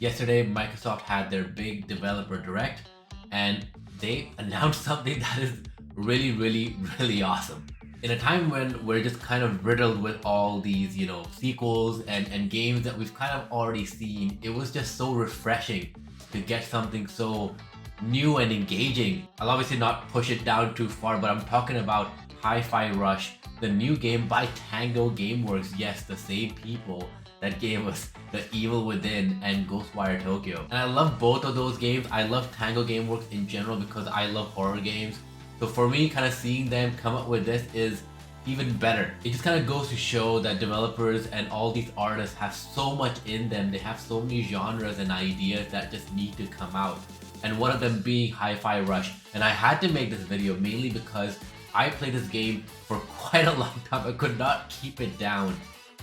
Yesterday, Microsoft had their big developer direct and they announced something that is really awesome. In a time when we're just kind of riddled with all these, sequels and games that we've kind of already seen, it was just so refreshing to get something so new and engaging. I'll obviously not push it down too far, but I'm talking about Hi-Fi Rush, the new game by Tango Gameworks. Yes, the same people that gave us The Evil Within and Ghostwire Tokyo. And I love both of those games. I love Tango Gameworks in general because I love horror games. So for me, kind of seeing them come up with this is even better. It just kind of goes to show that developers and all these artists have so much in them. They have so many genres and ideas that just need to come out. And one of them being Hi-Fi Rush. And I had to make this video mainly because I played this game for quite a long time. I could not keep it down.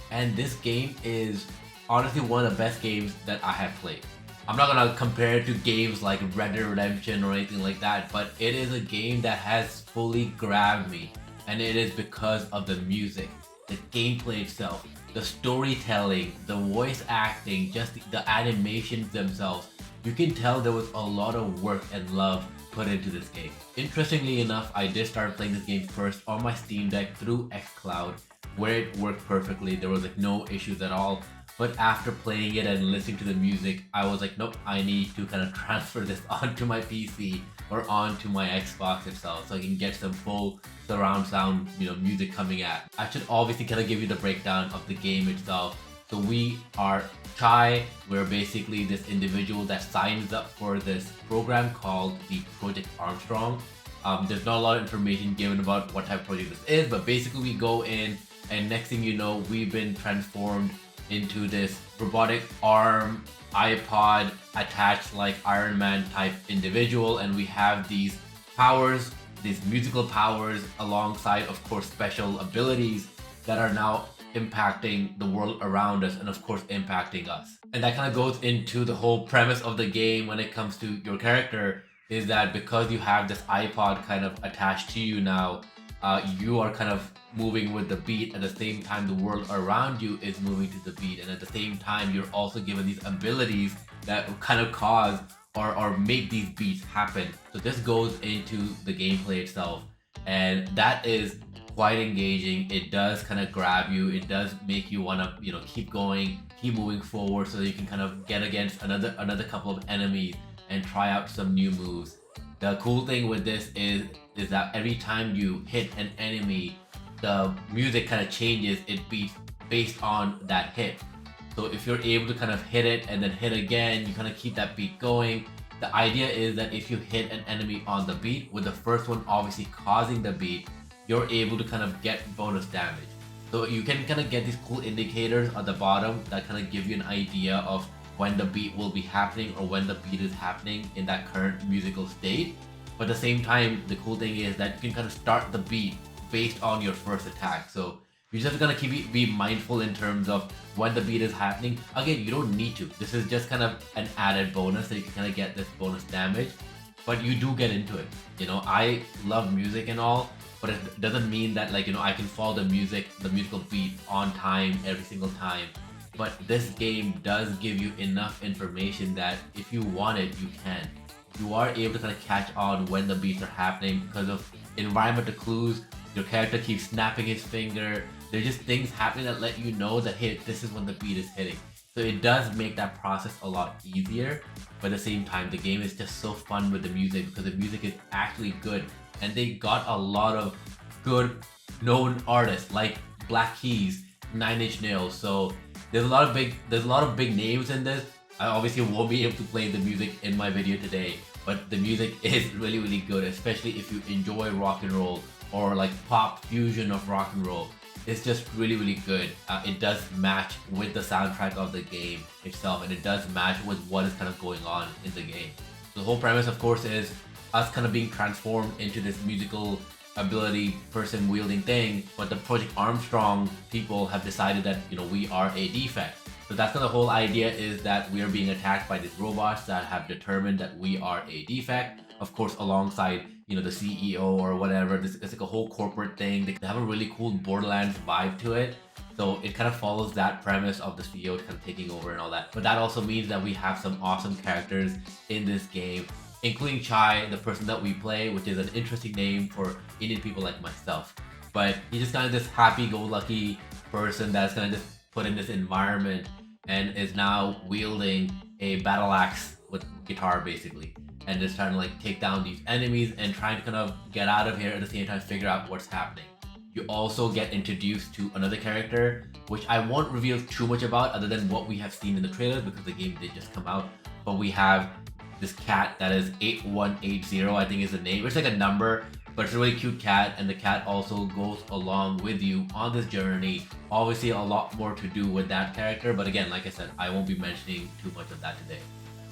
And this game is honestly one of the best games that I have played. I'm not gonna compare it to games like Red Dead Redemption or anything like that, but it is a game that has fully grabbed me. And it is because of the music, the gameplay itself, the storytelling, the voice acting, just the animations themselves. You can tell there was a lot of work and love put into this game. Interestingly enough, I did start playing this game first on my Steam Deck through xCloud, where it worked perfectly. There was no issues at all. But after playing it and listening to the music, I was like, nope, I need to kind of transfer this onto my PC or onto my Xbox itself so I can get some full surround sound, music coming at. I should obviously kind of give you the breakdown of the game itself. So we are Chai. We're basically this individual that signs up for this program called the Project Armstrong. There's not a lot of information given about what type of project this is, but basically we go in and next thing you know, we've been transformed into this robotic arm iPod attached like Iron Man type individual, and we have these powers, these musical powers alongside of course special abilities that are now impacting the world around us and of course impacting us. And that kind of goes into the whole premise of the game when it comes to your character, is that because you have this iPod kind of attached to you now, you are kind of moving with the beat. At the same time, the world around you is moving to the beat, and at the same time you're also given these abilities that kind of cause or make these beats happen. So this goes into the gameplay itself, and that is quite engaging. It does kind of grab you. It does make you want to keep going, keep moving forward, so that you can kind of get against another couple of enemies and try out some new moves. The cool thing with this is that every time you hit an enemy, the music kind of changes. It beats based on that hit. So if you're able to kind of hit it and then hit again, you kind of keep that beat going. The idea is that if you hit an enemy on the beat, with the first one obviously causing the beat, you're able to kind of get bonus damage. So you can kind of get these cool indicators at the bottom that kind of give you an idea of when the beat will be happening or when the beat is happening in that current musical state. But at the same time, the cool thing is that you can kind of start the beat based on your first attack. So you're just gonna be mindful in terms of when the beat is happening. Again, you don't need to. This is just kind of an added bonus, so you can kind of get this bonus damage. But you do get into it. I love music and all, but it doesn't mean that I can follow the musical beat on time every single time. But this game does give you enough information that if you want it, you can. You are able to kind of catch on when the beats are happening because of environmental clues. Your character keeps snapping his finger. There's just things happening that let you know that, hey, this is when the beat is hitting. So it does make that process a lot easier. But at the same time, the game is just so fun with the music because the music is actually good. And they got a lot of good known artists like Black Keys, Nine Inch Nails. So there's a lot of big names in this. I obviously won't be able to play the music in my video today, but the music is really good, especially if you enjoy rock and roll or like pop fusion of rock and roll. It's just really good. It does match with the soundtrack of the game itself, and it does match with what is kind of going on in the game. The whole premise, of course, is us kind of being transformed into this musical ability person wielding thing, but the Project Armstrong people have decided that we are a defect. So that's the whole idea, is that we are being attacked by these robots that have determined that we are a defect. Of course, alongside the CEO or whatever. It's like a whole corporate thing. They have a really cool Borderlands vibe to it. So it kind of follows that premise of the CEO kind of taking over and all that. But that also means that we have some awesome characters in this game, including Chai, the person that we play, which is an interesting name for Indian people like myself. But he's just kind of this happy-go-lucky person that's kind of just put in this environment and is now wielding a battle axe with guitar basically, and just trying to like take down these enemies and trying to kind of get out of here at the same time, figure out what's happening. You also get introduced to another character, which I won't reveal too much about other than what we have seen in the trailer because the game did just come out. But we have this cat that is 8180, I think is the name. It's like a number, but it's a really cute cat, and the cat also goes along with you on this journey. Obviously a lot more to do with that character, but again, like I said, I won't be mentioning too much of that today.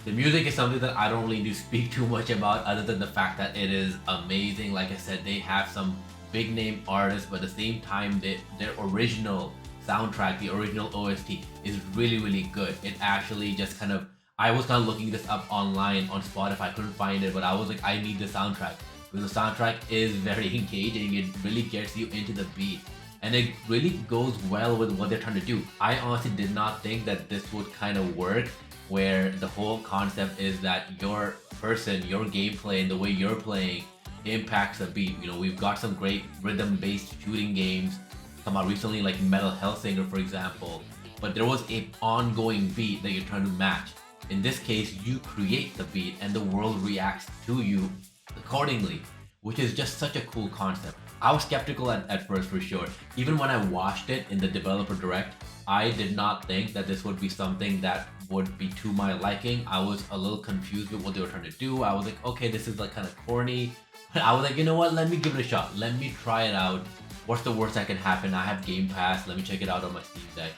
The music is something that I don't really need to speak too much about other than the fact that it is amazing. Like I said, they have some big name artists, but at the same time, their original soundtrack, the original OST is really good. It actually just kind of, I was kind of looking this up online on Spotify, I couldn't find it, but I was like, I need the soundtrack. Because the soundtrack is very engaging, it really gets you into the beat. And it really goes well with what they're trying to do. I honestly did not think that this would kind of work, where the whole concept is that your person, your gameplay, and the way you're playing impacts the beat. You know, we've got some great rhythm-based shooting games come out recently, like Metal Hellsinger, for example. But there was an ongoing beat that you're trying to match. In this case, you create the beat and the world reacts to you accordingly, which is just such a cool concept. I was skeptical at first for sure. Even when I watched it in the developer direct, I did not think that this would be something that would be to my liking. I was a little confused with what they were trying to do. I was like, okay, this is like kind of corny. But I was like, you know what, let me give it a shot. Let me try it out. What's the worst that can happen? I have Game Pass. Let me check it out on my Steam Deck.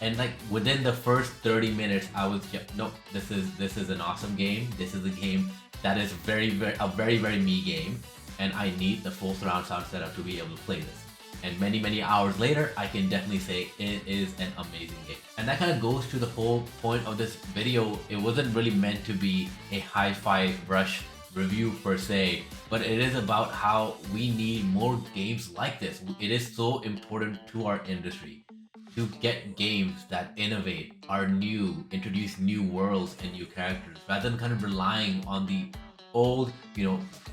And like within the first 30 minutes, I was, nope, this is an awesome game. This is a game that is very me game. And I need the full surround sound setup to be able to play this. And many hours later, I can definitely say it is an amazing game. And that kind of goes to the whole point of this video. It wasn't really meant to be a hi-fi rush review per se, but it is about how we need more games like this. It is so important to our industry to get games that innovate, are new, introduce new worlds and new characters, rather than kind of relying on the old,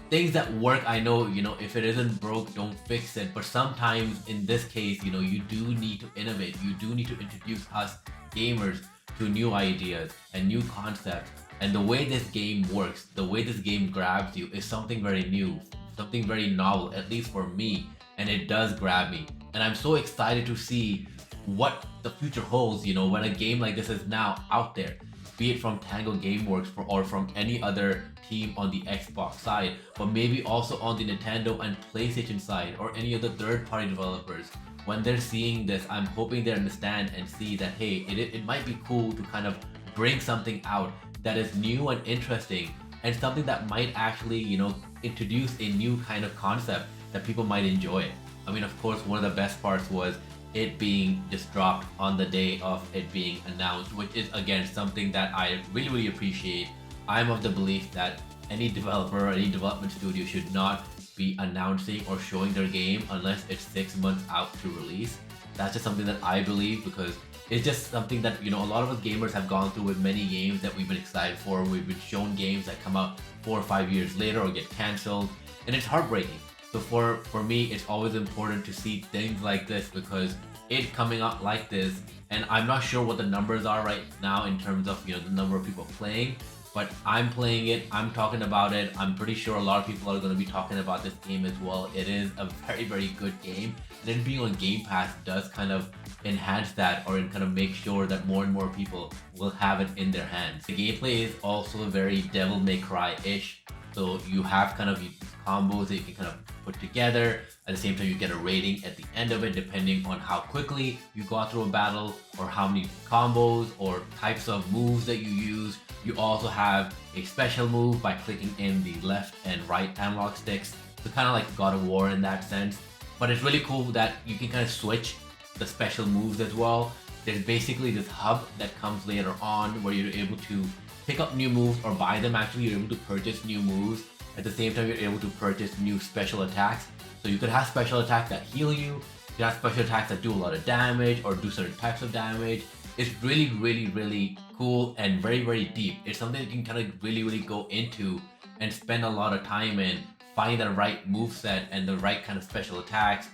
things that work. I know, if it isn't broke, don't fix it. But sometimes in this case, you do need to innovate. You do need to introduce us gamers to new ideas and new concepts. And the way this game works, the way this game grabs you is something very new, something very novel, at least for me. And it does grab me. And I'm so excited to see what the future holds, when a game like this is now out there, be it from Tango Gameworks or from any other team on the Xbox side, but maybe also on the Nintendo and PlayStation side, or any other third-party developers. When they're seeing this, I'm hoping they understand and see that, hey, it might be cool to kind of bring something out that is new and interesting, and something that might actually, introduce a new kind of concept that people might enjoy. I mean, of course, one of the best parts was it being just dropped on the day of it being announced, which is again something that I really appreciate. I'm of the belief that any developer or any development studio should not be announcing or showing their game unless it's 6 months out to release. That's just something that I believe, because it's just something that a lot of us gamers have gone through with many games that we've been excited for. We've been shown games that come out 4 or 5 years later or get cancelled, and it's heartbreaking. So for me, it's always important to see things like this, because it coming out like this, and I'm not sure what the numbers are right now in terms of the number of people playing, but I'm playing it, I'm talking about it. I'm pretty sure a lot of people are going to be talking about this game as well. It is a very good game, and then being on Game Pass does kind of enhance that, or kind of make sure that more and more people will have it in their hands. The gameplay is also very Devil May Cry-ish. So you have kind of combos that you can kind of put together. At the same time, you get a rating at the end of it, depending on how quickly you got through a battle, or how many combos or types of moves that you use. You also have a special move by clicking in the left and right analog sticks. So kind of like God of War in that sense. But it's really cool that you can kind of switch the special moves as well. There's basically this hub that comes later on where you're able to pick up new moves, or buy them. Actually, you're able to purchase new moves. At the same time, you're able to purchase new special attacks. So you could have special attacks that heal you. You have special attacks that do a lot of damage or do certain types of damage. It's really, really, really cool and very, very deep. It's something that you can kind of really go into and spend a lot of time in, find the right moveset and the right kind of special attacks,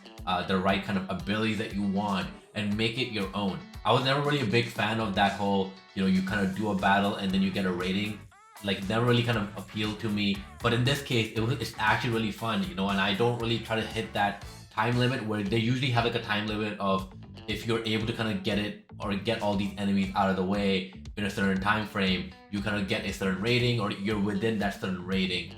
the right kind of abilities that you want, and make it your own. I was never really a big fan of that whole, you kind of do a battle and then you get a rating. Like, never really kind of appealed to me. But in this case, it's actually really fun, and I don't really try to hit that time limit where they usually have like a time limit of if you're able to kind of get it or get all these enemies out of the way in a certain time frame, you kind of get a certain rating or you're within that certain rating.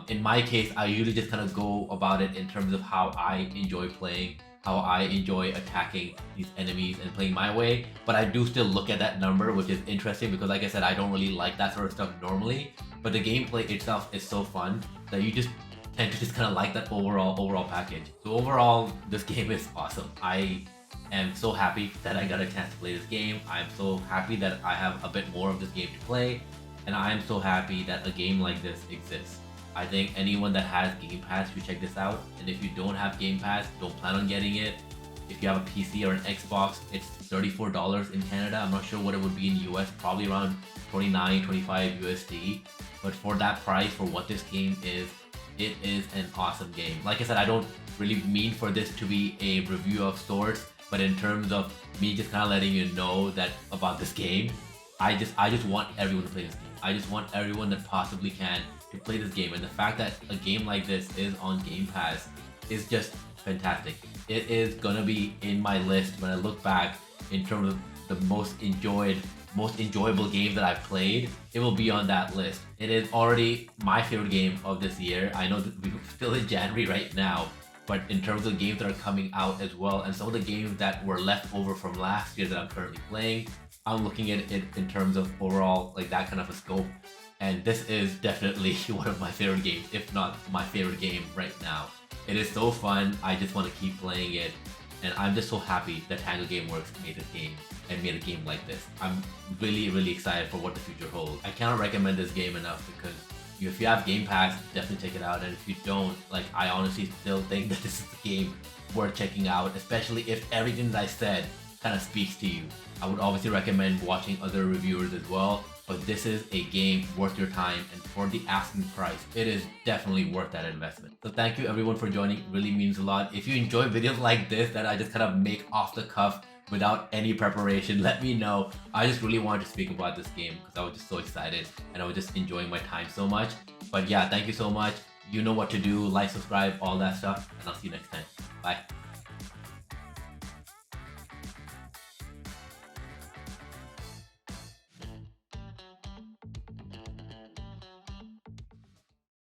In my case, I usually just kind of go about it in terms of how I enjoy playing, how I enjoy attacking these enemies and playing my way. But I do still look at that number, which is interesting because, like I said, I don't really like that sort of stuff normally. But the gameplay itself is so fun that you just tend to just kind of like that overall package. So overall, this game is awesome. I am so happy that I got a chance to play this game. I'm so happy that I have a bit more of this game to play, and I am so happy that a game like this exists. I think anyone that has Game Pass should check this out, and if you don't have Game Pass, don't plan on getting it. If you have a PC or an Xbox, it's $34 in Canada. I'm not sure what it would be in the US, probably around 29, 25 USD. But for that price, for what this game is, it is an awesome game. Like I said, I don't really mean for this to be a review of sorts, but in terms of me just kind of letting you know that about this game, I just want everyone to play this game. I just want everyone that possibly can to play this game, and the fact that a game like this is on Game Pass is just fantastic. It is gonna be in my list when I look back in terms of the most enjoyable games that I've played. It will be on that list. It is already my favorite game of this year. I know that we're still in January right now, but in terms of games that are coming out as well, and some of the games that were left over from last year that I'm currently playing, I'm looking at it in terms of overall, like, that kind of a scope. And this is definitely one of my favorite games, if not my favorite game right now. It is so fun. I just want to keep playing it. And I'm just so happy that Tango Gameworks made this game and made a game like this. I'm really excited for what the future holds. I cannot recommend this game enough because if you have Game Pass, definitely check it out. And if you don't, like, I honestly still think that this is a game worth checking out, especially if everything that I said kind of speaks to you. I would obviously recommend watching other reviewers as well, but this is a game worth your time, and for the asking price, it is definitely worth that investment. So thank you everyone for joining. It really means a lot. If you enjoy videos like this that I just kind of make off the cuff without any preparation, let me know. I just really wanted to speak about this game because I was just so excited and I was just enjoying my time so much. But yeah, thank you so much. You know what to do. Like, subscribe, all that stuff, and I'll see you next time. Bye.